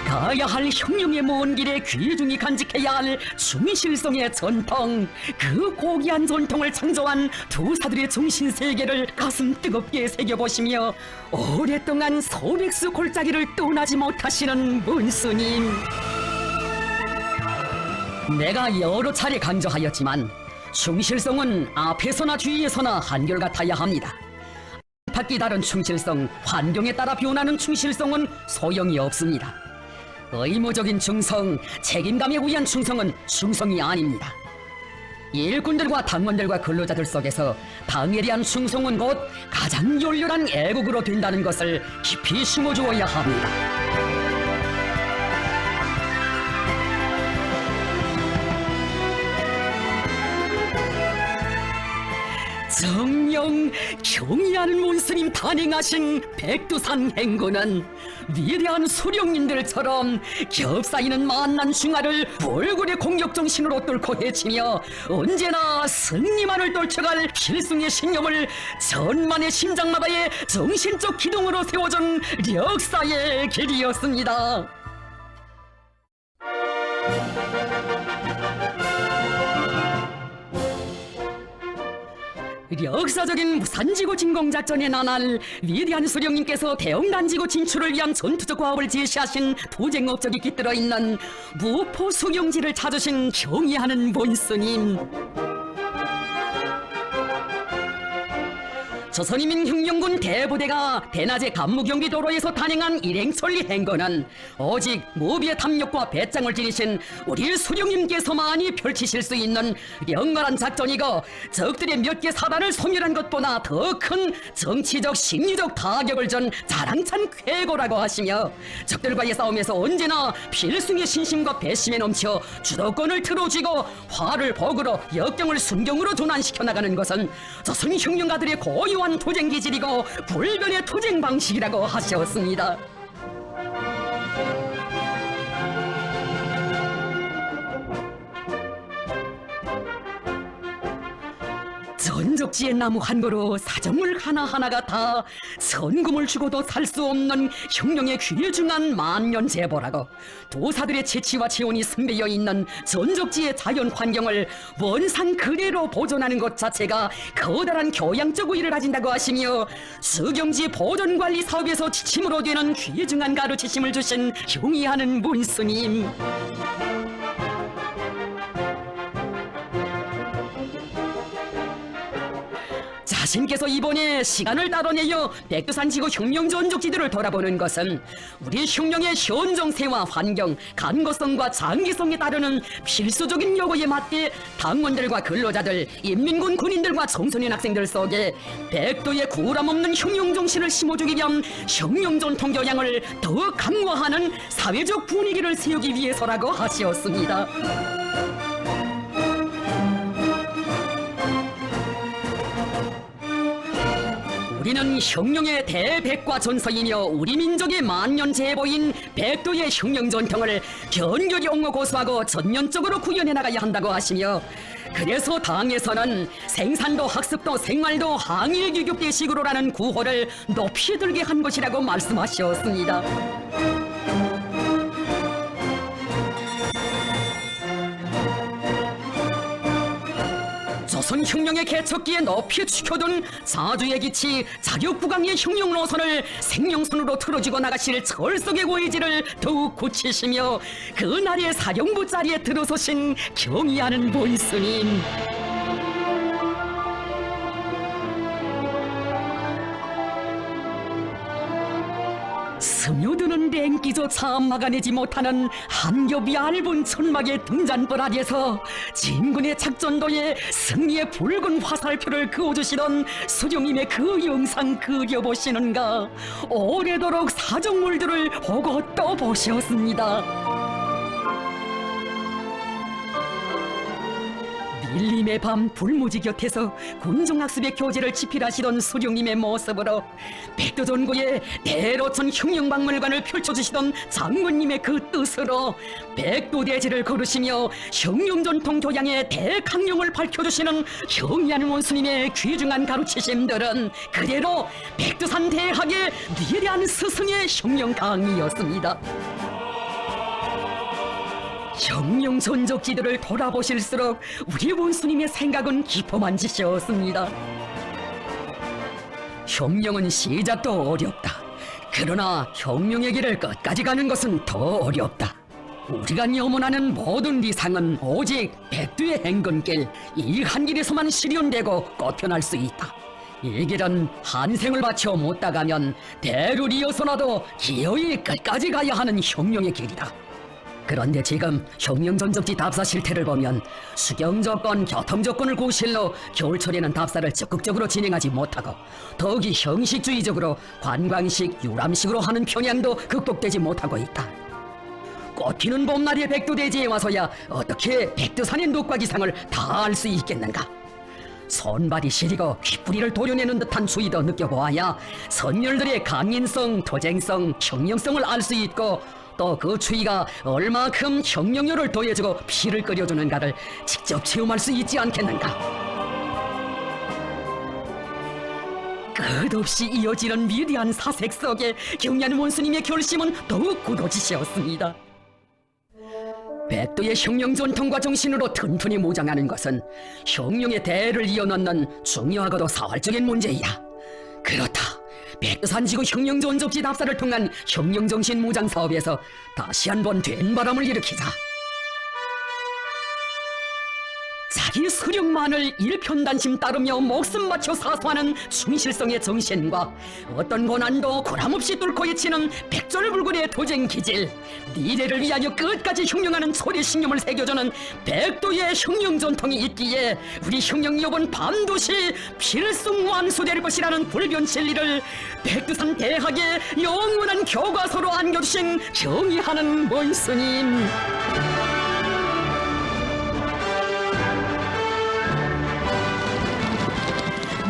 가야 할 혁명의 먼 길에 귀중히 간직해야 할 충실성의 전통, 그 고귀한 전통을 창조한 도사들의 정신세계를 가슴 뜨겁게 새겨보시며 오랫동안 소백수 골짜기를 떠나지 못하시는 문스님. 내가 여러 차례 강조하였지만 충실성은 앞에서나 뒤에서나 한결같아야 합니다. 바퀴 다른 충실성, 환경에 따라 변하는 충실성은 소용이 없습니다. 의무적인 충성, 책임감에 의한 충성은 충성이 아닙니다. 일꾼들과 당원들과 근로자들 속에서 당에 대한 충성은 곧 가장 열렬한 애국으로 된다는 것을 깊이 심어주어야 합니다. 정령 경의하는 문스님 탄행하신 백두산 행군은 위대한 수령님들처럼 겹사이는 만난 중화를 불굴의 공격정신으로 뚫고 헤치며 언제나 승리만을 떨쳐갈 필승의 신념을 천만의 심장마다의 정신적 기둥으로 세워준 역사의 길이었습니다. 역사적인 무산지구 진공작전의 나날, 위대한 수령님께서 대형단지구 진출을 위한 전투적 과업을 제시하신 도쟁업적이 깃들어 있는 무포 수경지를 찾으신 경의하는 본스님. 조선인민 혁명군 대부대가 대낮에 간무경비도로에서 단행한 일행천리 행거는 오직 무비의 탐욕과 배짱을 지니신 우리 수령님께서만이 펼치실 수 있는 영원한 작전이고, 적들의 몇 개 사단을 소멸한 것보다 더 큰 정치적 심리적 타격을 준 자랑찬 쾌거라고 하시며, 적들과의 싸움에서 언제나 필승의 신심과 배심에 넘쳐 주도권을 틀어쥐고 화를 복으로 역경을 순경으로 전환시켜 나가는 것은 조선 혁명가들의 고유한 투쟁 기질이고 불변의 투쟁 방식이라고 하셨습니다. 전적지의 나무 한 그루, 사정물 하나하나가 다 선금을 주고도 살 수 없는 혁명의 귀중한 만년제보라고, 도사들의 재치와 체온이 선배여 있는 전적지의 자연 환경을 원상 그대로 보존하는 것 자체가 커다란 교양적 의의를 가진다고 하시며, 수경지 보존관리 사업에서 지침으로 되는 귀중한 가르치심을 주신 경의하는 문스님. 자신께서 이번에 시간을 따로 내어 백두산 지구 혁명 전적지들을 돌아보는 것은 우리 혁명의 현정세와 환경, 간거성과 장기성에 따르는 필수적인 요구에 맞게 당원들과 근로자들, 인민군 군인들과 청소년 학생들 속에 백도의 구람 없는 혁명 정신을 심어주기 위한 혁명 전통 교양을 더 강화하는 사회적 분위기를 세우기 위해서라고 하시었습니다. 우리는 혁명의 대백과 전서이며 우리 민족의 만년 제보인 백도의 혁명 전통을 견고히 옹호 고수하고 전면적으로 구현해 나가야 한다고 하시며, 그래서 당에서는 생산도 학습도 생활도 항일 교육 대식으로라는 구호를 높이 들게 한 것이라고 말씀하셨습니다. 조선 혁명의 개척기에 높이 축혀둔 사주의 기치 자격부강의 혁명 노선을 생명선으로 틀어주고 나가실 철석의 고의지를 더욱 굳히시며 그날의 사령부 자리에 들어서신 경의하는 본스님. 스며드는 냉기조차 막아내지 못하는 한 겹이 얇은 천막의 등잔불 아래서 진군의 작전도에 승리의 붉은 화살표를 그어주시던 수령님의 그 영상 그려보시는가. 오래도록 사정물들을 보고 또 보셨습니다. 밀림의 밤 불무지 곁에서 군종학습의 교재를 집필하시던 수령님의 모습으로 백두전구에 대로천 혁명박물관을 펼쳐주시던 장군님의 그 뜻으로 백두대지를 걸으시며 혁명전통 교양의 대강령을 밝혀주시는 경의하는 원수님의 귀중한 가르치심들은 그대로 백두산 대학의 위대한 스승의 혁명 강의였습니다. 혁명 전적지들을 돌아보실수록 우리 원수님의 생각은 깊어만지셨습니다. 혁명은 시작도 어렵다. 그러나 혁명의 길을 끝까지 가는 것은 더 어렵다. 우리가 염원하는 모든 이상은 오직 백두의 행근길, 이 한 길에서만 실현되고 꽃펴날 수 있다. 이 길은 한 생을 바쳐 못 따가면 대를 이어서라도 기어이 끝까지 가야 하는 혁명의 길이다. 그런데 지금 혁명 전적지 답사 실태를 보면 수경조건, 교통조건을 구실로 겨울철에는 답사를 적극적으로 진행하지 못하고 더욱이 형식주의적으로 관광식, 유람식으로 하는 편향도 극복되지 못하고 있다. 꽃피는 봄날의 백두대지에 와서야 어떻게 백두산의 녹과 기상을 다 알 수 있겠는가? 손발이 시리고 귓뿌리를 도려내는 듯한 추위도 느껴보아야 선열들의 강인성, 도쟁성, 혁명성을 알 수 있고 또 그 추위가 얼마큼 혁명력을 더해주고 피를 끓여주는가를 직접 체험할 수 있지 않겠는가. 끝없이 이어지는 위대한 사색 속에 경의하는 원수님의 결심은 더욱 굳어지셨습니다. 백두의 혁명 전통과 정신으로 튼튼히 무장하는 것은 혁명의 대를 이어놓는 중요하고도 사활적인 문제이다. 그렇다. 백두산지구 혁명전적지 답사를 통한 혁명정신 무장 사업에서 다시 한번 된바람을 일으키자. 자기 수령만을 일편단심 따르며 목숨 바쳐 사수하는 충실성의 정신과 어떤 고난도 고람없이 뚫고 헤치는 백절불굴의 도쟁 기질, 미래를 위하여 끝까지 혁명하는 소리신념을 새겨주는 백두의 혁명 전통이 있기에 우리 혁명력은 반드시 필승 완수될 것이라는 불변 진리를 백두산 대학의 영원한 교과서로 안겨주신 경의하는 원스님.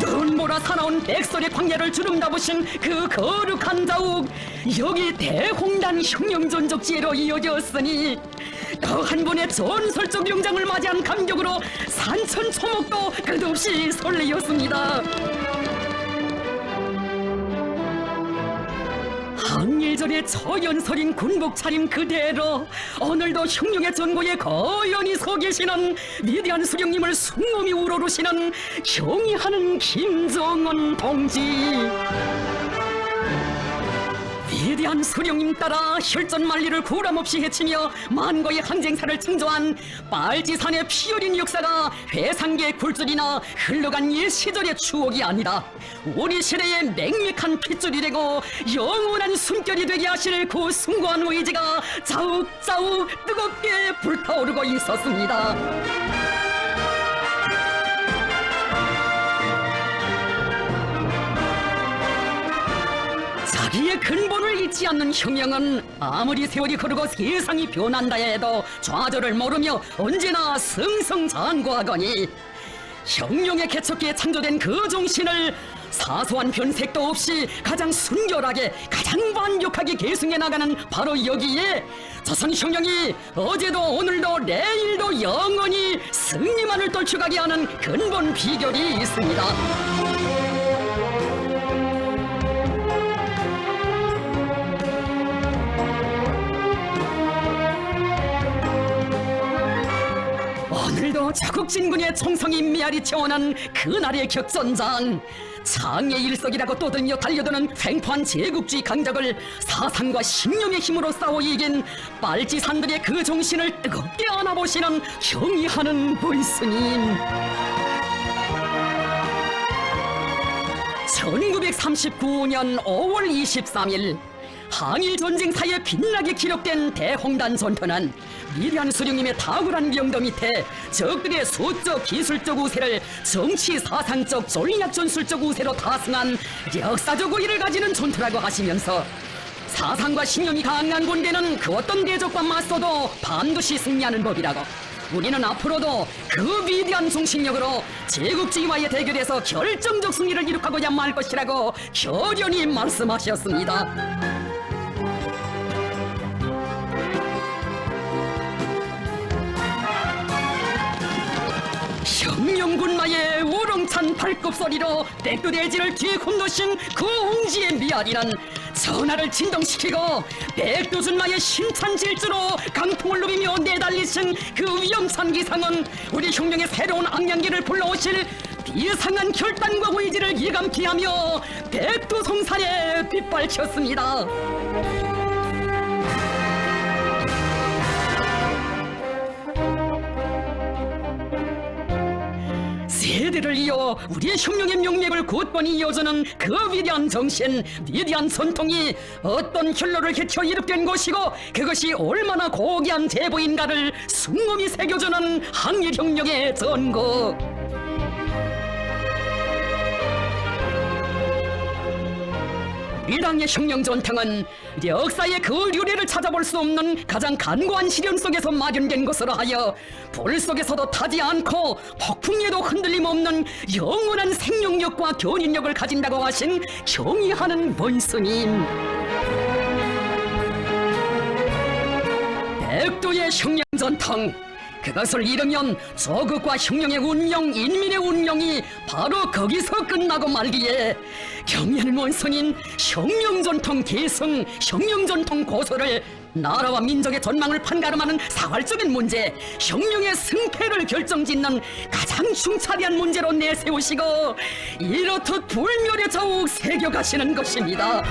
눈보라 사나운 백설의 광야를 주름 잡으신 그 거룩한 자욱, 여기 대홍단 혁명전적지로 이어졌으니 더 한 번의 전설적 영장을 맞이한 감격으로 산천초목도 끝없이 설레었습니다. 항일절의 처연설인 군복 차림 그대로 오늘도 혁명의 전고에 거연히 서 계시는 위대한 수령님을 숭엄히 우러르시는 경의하는 김정은 동지. 위대한 수령님 따라 혈전만리를 구람없이 헤치며 만고의 항쟁사를 창조한 빨지산의 피 어린 역사가 회상계의 굴줄이나 흘러간 옛 시절의 추억이 아니다. 우리 시대의 맹맥한 핏줄이 되고 영원한 숨결이 되게 하실 그 숭고한 의지가 자욱자욱 뜨겁게 불타오르고 있었습니다. 자기의 근본을 잊지 않는 혁명은 아무리 세월이 흐르고 세상이 변한다 해도 좌절을 모르며 언제나 승승장구하거니 혁명의 개척기에 창조된 그 정신을 사소한 변색도 없이 가장 순결하게 가장 완벽하게 계승해 나가는 바로 여기에 조선 혁명이 어제도 오늘도 내일도 영원히 승리만을 떨쳐가게 하는 근본 비결이 있습니다. 오늘도 자국 진군의 총성이 메아리 채워난 그날의 격전장, 장의 일석이라고 떠들며 달려드는 횡포한 제국주의 강적을 사상과 신념의 힘으로 싸워 이긴 빨치산들의 그 정신을 뜨겁게 안아보시는 경의하는 본스님. 1939년 5월 23일 항일전쟁사에 빛나게 기록된 대홍단 전투는 위대한 수령님의 탁월한 명도 밑에 적들의 수적 기술적 우세를 정치 사상적 전략 전술적 우세로 다승한 역사적 우위를 가지는 전투라고 하시면서 사상과 신념이 강한 군대는 그 어떤 대적과 맞서도 반드시 승리하는 법이라고, 우리는 앞으로도 그 위대한 정신력으로 제국주의와의 대결에서 결정적 승리를 이룩하고야 말 것이라고 결연히 말씀하셨습니다. 혁명군마의 우렁찬 발굽소리로 백두대지를 뒤에 건너신 그 웅지의 미아리는 전하를 진동시키고 백두준마의 심찬 질주로 강풍을 누비며 내달리신 그 위험찬 기상은 우리 혁명의 새로운 악량기를 불러오실 비상한 결단과 의지를 일감케 하며 백두성산에 빛발쳤습니다. 세대를 이어 우리의 혁명의 명맥을 굳건히 이어주는 그 위대한 정신, 위대한 전통이 어떤 혈로를 헤쳐 이룩된 것이고 그것이 얼마나 고귀한 제보인가를 순검이 새겨주는 항일혁명의 전국. 이 당의 혁명 전통은 역사의 그 유래를 찾아볼 수 없는 가장 간고한 시련 속에서 마련된 것으로 하여 불 속에서도 타지 않고 폭풍에도 흔들림 없는 영원한 생명력과 견인력을 가진다고 하신 경의하는 원스님. 백두의 혁명 전통, 그것을 잃으면 조국과 혁명의 운명, 인민의 운명이 바로 거기서 끝나고 말기에 경의하는 원성인 혁명전통 계승, 혁명전통 고소를 나라와 민족의 전망을 판가름하는 사활적인 문제, 혁명의 승패를 결정짓는 가장 중차대한 문제로 내세우시고 이렇듯 불멸에 더욱 새겨가시는 것입니다.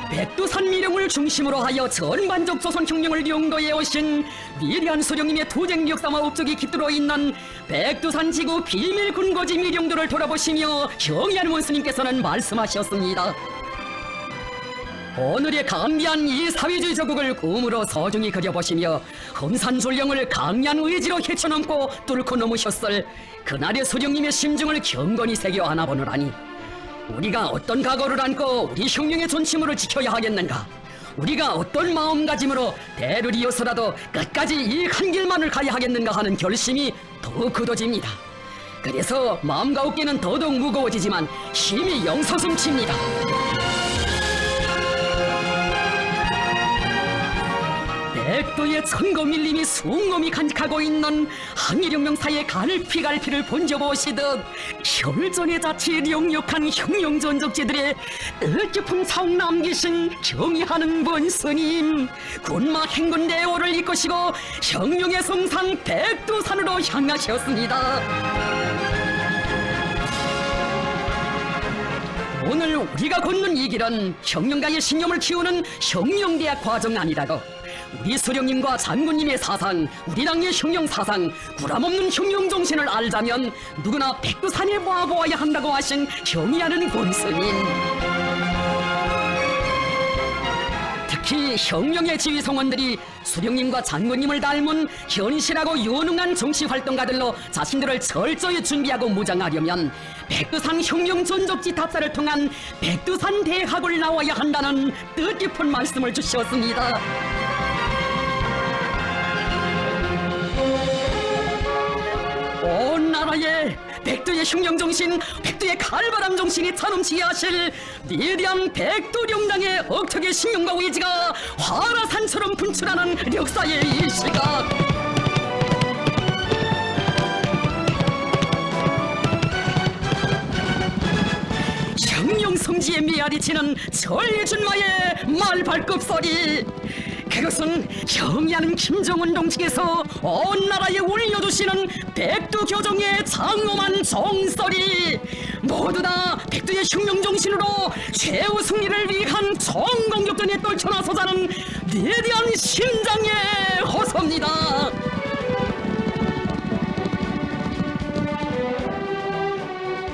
백두산 미령을 중심으로 하여 전반적 조선혁명을 용도해 오신 위대한 수령님의 투쟁 역사와 업적이 깃들어 있는 백두산 지구 비밀 군거지 미령들을 돌아보시며 경의하는 원스님께서는 말씀하셨습니다. 오늘의 강대한 이 사회주의 조국을 꿈으로 소중히 그려보시며 험산졸령을 강한 의지로 헤쳐넘고 뚫고 넘으셨을 그날의 수령님의 심중을 경건히 새겨 안아보느라니, 우리가 어떤 각오를 안고 우리 혁명의 존심을 지켜야 하겠는가? 우리가 어떤 마음가짐으로 대를 이어서라도 끝까지 이 한 길만을 가야 하겠는가 하는 결심이 더욱 굳어집니다. 그래서 마음과 어깨는 더더욱 무거워지지만 힘이 영서숨칩니다. 백도의 천거 밀림이 숭엄이 간직하고 있는 항일혁명사의 갈피갈피를 번져보시듯 혈전의 자취를 영역한 혁명전적지들의 뜻깊은 사옥 남기신 경의하는 본스님, 군마 행군 대오를 이끄시고 혁명의 성산 백두산으로 향하셨습니다. 오늘 우리가 걷는 이 길은 혁명가의 신념을 키우는 혁명대학 과정 아니라고, 우리 수령님과 장군님의 사상, 우리 당의 혁명 사상, 구람없는 혁명 정신을 알자면 누구나 백두산에 와보아야 한다고 하신 경의하는 본스님. 특히 혁명의 지휘성원들이 수령님과 장군님을 닮은 현실하고 유능한 정치활동가들로 자신들을 철저히 준비하고 무장하려면 백두산 혁명 전적지 답사를 통한 백두산 대학을 나와야 한다는 뜻깊은 말씀을 주셨습니다. 온 나라에 백두의 혁명정신, 백두의 칼바람 정신이 차넘치게 하실 위대한 백두령당의 억척의 신념과 의지가 화라산처럼 분출하는 역사의 이 시각, 혁명 성지의 메아리 치는 전리준마의 말발굽 소리, 그것은 경의하는 김정은 동지께서 온 나라에 울려주시는 백두 교정의 장엄한 정설이 모두 다 백두의 흉령 정신으로 최후 승리를 위한 정공격전에 떨쳐나서자는 위대한 심장의 호소입니다.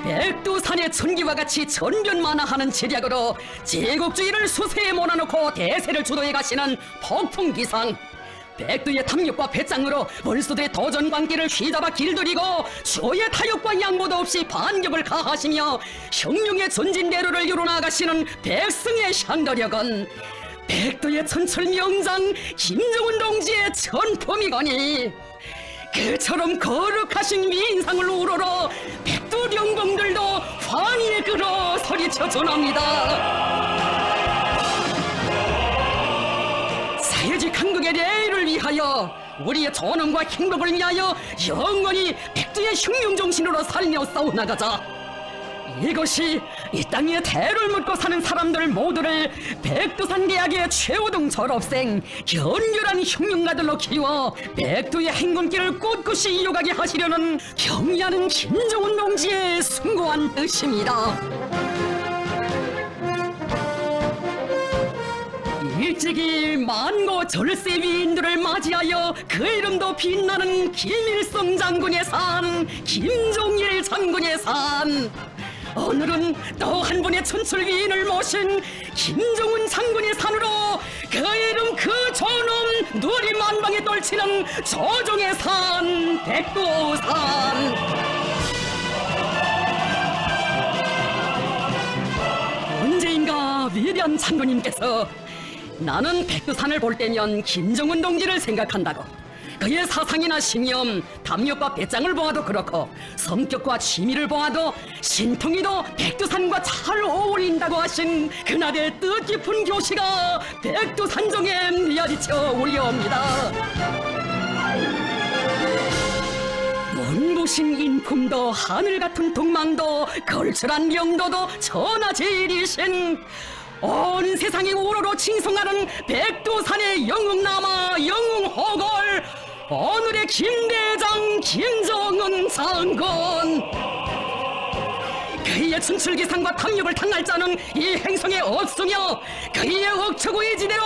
백두산의 천기와 같이 전변만화하는 지략으로 제국주의를 수세에 몰아넣고 대세를 주도해 가시는 폭풍기상, 백두의 탐욕과 배짱으로 벌수들의 도전광기를 휘잡아 길들이고 주의 타협과 양보도 없이 반격을 가하시며 혁명의 전진대로를 이뤄나가시는 백승의 향도력은 백두의 천철 명장 김정은 동지의 전품이거니, 그처럼 거룩하신 위인상을 우러러 백두령공들도 환희에 끌어 소리쳐 전합니다. 사회주의 강국의 레일을 위하여, 우리의 존엄과 행복을 위하여 영원히 백두의 흉룡 정신으로 살며 싸워나가자. 이것이 이 땅에 대를 묻고 사는 사람들 모두를 백두산 대학의 최우등 졸업생 견결한 흉룡가들로 키워 백두의 행군길을 꿋꿋이 이어가게 하시려는 경의하는 김정은 동지의 숭고한 뜻입니다. 일찍이 만고 절세 위인들을 맞이하여 그 이름도 빛나는 김일성 장군의 산, 김종일 장군의 산, 오늘은 또 한 분의 천철 위인을 모신 김정은 장군의 산으로 그 이름 그 존엄 누리 만방에 떨치는 조정의 산, 백두산. 언제인가 위대한 장군님께서 나는 백두산을 볼 때면 김정은 동지를 생각한다고, 그의 사상이나 신념, 담력과 배짱을 보아도 그렇고 성격과 취미를 보아도 신통이도 백두산과 잘 어울린다고 하신 그날의 뜻깊은 교시가 백두산정에 미아지쳐 울려옵니다. 눈부신 인품도 하늘 같은 동망도 걸출한 명도도 천하제일이신 온 세상이 우러러 칭송하는 백두산의 영웅남아 영웅호걸 오늘의 김대장 김정은 장군, 그의 천출기상과 탐욕을 당할 자는 이 행성에 없으며 그의 억초고 의지대로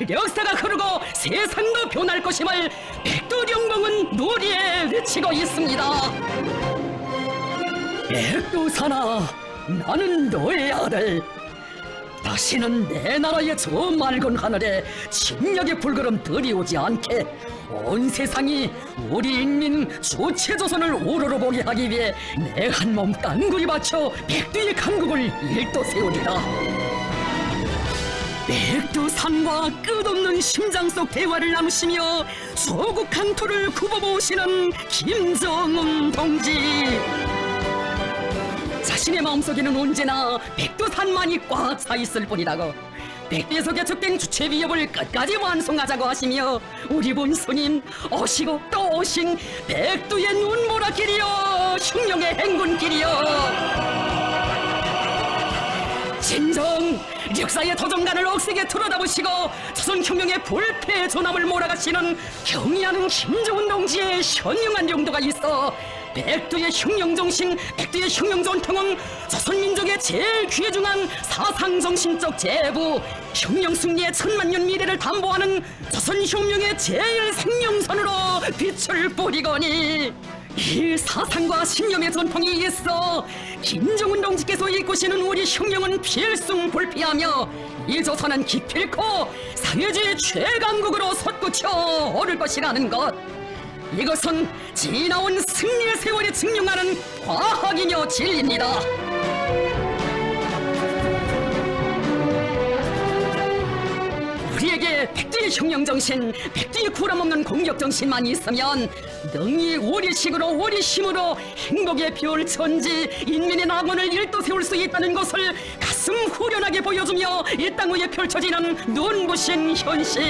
역사가 흐르고 세상도 변할 것임을 백두령공은 노리에 외치고 있습니다. 백두산아, 나는 너의 아들. 다시는 내 나라의 저 맑은 하늘에 침략의 불걸음 들이오지 않게 온 세상이 우리 인민 주체조선을 우러러보게 하기 위해 내 한 몸 깡굴이 바쳐 백두의 강국을 일도 세우리라. 백두산과 끝없는 심장 속 대화를 나누시며 조국 강토를 굽어보시는 김정은 동지, 자신의 마음속에는 언제나 백두산만이 꽉 차 있을 뿐이라고 백두에서 개척된 주체 비협을 끝까지 완성하자고 하시며 우리 본스님 오시고 또 오신 백두의 눈보라길이여 흉룡의 행군길이여, 진정 역사의 도전관을 억세게 들여다보시고 조선혁명의 불패 존함을 몰아가시는 경의하는 김정은 동지의 현명한 용도가 있어 백두의 흉령정신, 백두의 흉령전통은 조선민족의 제일 귀중한 사상정신적 제부, 흉령승리의 천만년 미래를 담보하는 조선혁명의 제일 생명선으로 빛을 뿌리거니, 이 사상과 신념의 전통이 있어 김정은 동지께서 이끄시는 우리 흉령은 필승불피하며 이 조선은 기필코 사회주의 최강국으로 솟구쳐 오를 것이라는 것, 이것은 지나온 승리의 세월이 증명하는 과학이며 진리입니다. 우리에게 백두의 흉령정신, 백두의 구람없는 공격정신만 있으면 능히 우리식으로 우리 힘으로 행복의 별천지 인민의 낙원을 일도 세울 수 있다는 것을 가슴 후련하게 보여주며 이 땅 위에 펼쳐지는 눈부신 현실,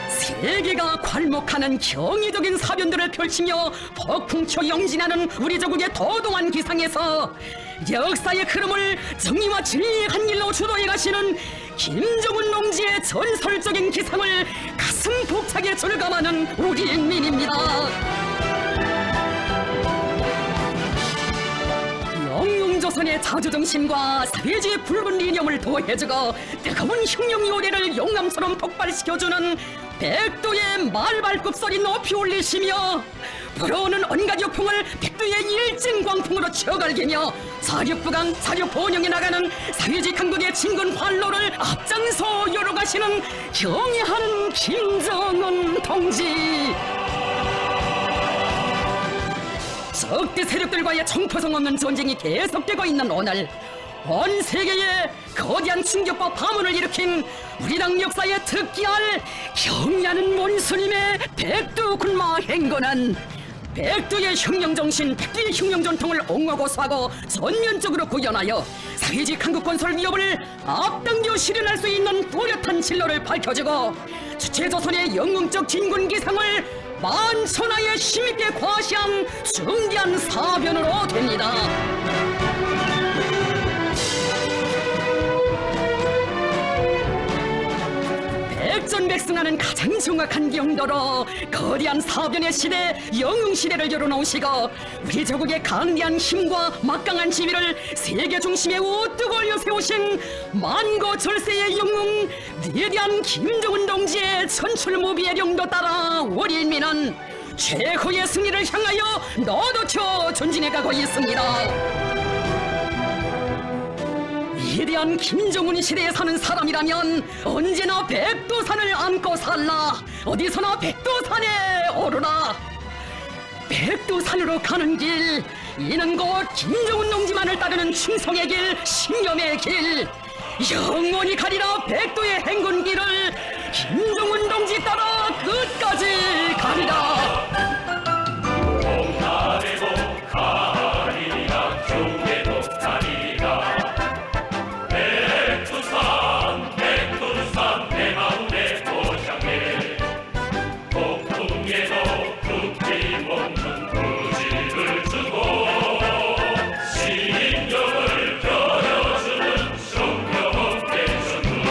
세계가 괄목하는 경이적인 사변들을 펼치며 폭풍초 영진하는 우리 조국의 도동한 기상에서 역사의 흐름을 정의와 진리의 한 길로 주도해 가시는 김정은 농지의 전설적인 기상을 가슴 벅차게 절감하는 우리 인민입니다. 영웅조선의 자주정신과 사회주의 붉은 이념을 더해주고 뜨거운 혁명 요래를 용암처럼 폭발시켜주는 백두의 말발굽 소리 높이 올리시며 불어오는 온갖 역풍을 백두의 일진광풍으로 쳐갈기며 사륙부강 사륙본영에 나가는 사회주의 강국의 진군 활로를 앞장서 열어가시는 경애하는 김정은 동지. 적대 세력들과의 청포성 없는 전쟁이 계속되고 있는 오늘, 온 세계에 거대한 충격과 파문을 일으킨 우리 당 역사에 특기할 경애하는 몬스님의 백두 군마 행군은 백두의 혁명정신, 백두의 혁명전통을 옹호하고 수하고 전면적으로 구현하여 사회주의 강국 건설 위협을 앞당겨 실현할 수 있는 뚜렷한 진로를 밝혀주고 주체조선의 영웅적 진군 기상을 만천하에 힘있게 과시한 중대한 사변으로 됩니다. 백전백승하는 가장 정확한 경도로 거대한 사변의 시대, 영웅시대를 열어놓으시고 우리 조국의 강대한 힘과 막강한 지위를 세계 중심에 우뚝 올려 세우신 만고절세의 영웅 위대한 김정은 동지의 천출무비의 령도 따라 우리 인민은 최후의 승리를 향하여 너도쳐 전진해가고 있습니다. 위대한 김정은 시대에 사는 사람이라면 언제나 백두산을 안고 살라. 어디서나 백두산에 오르라. 백두산으로 가는 길, 이는 곧 김정은 동지만을 따르는 충성의 길, 신념의 길. 영원히 가리라 백두의 행군길을 김정은 동지 따라 끝까지 가리라. 봄날에도 가리라 경계도 가리라 백두산 내 마음의 고향에 폭풍에도 굽기 먹는 부지를 주고 신념을 겨려주는 혁명 대전국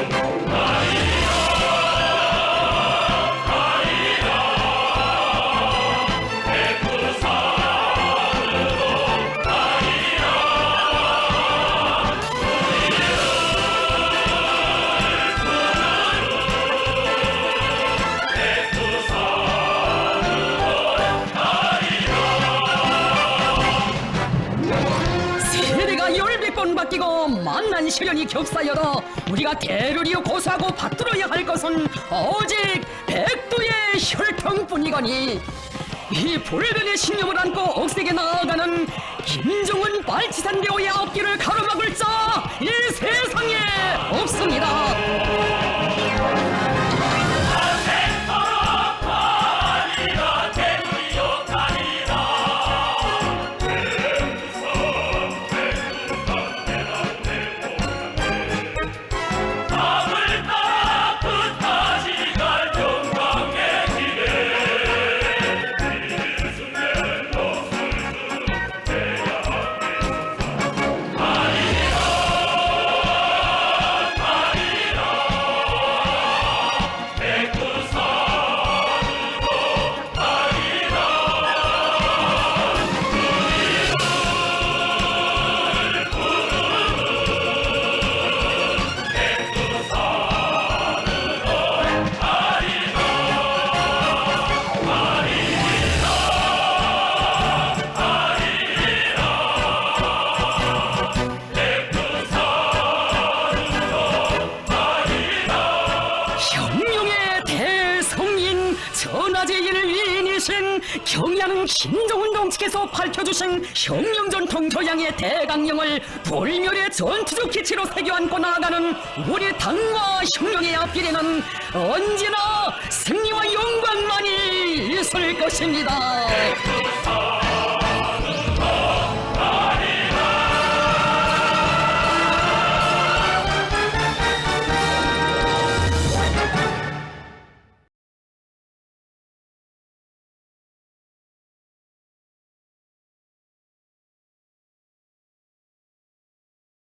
세대가 열백번 바뀌고 만난 시련이 겹사여도 우리가 대를 이어 고수하고 받들어야 할 것은 오직 백두의 혈통뿐이거니 이 불변의 신념을 안고 억세게 나아가는 김정은 발치산 대오의 앞길을 가로막을 자 이 세상에 없습니다. 천하제일을 위인이신 경야는 김정은 동지께서 밝혀주신 혁명전통 교양의 대강령을 불멸의 전투적 기치로 새겨안고 나아가는 우리 당과 혁명의 앞길에는 언제나 승리와 영광만이 있을 것입니다.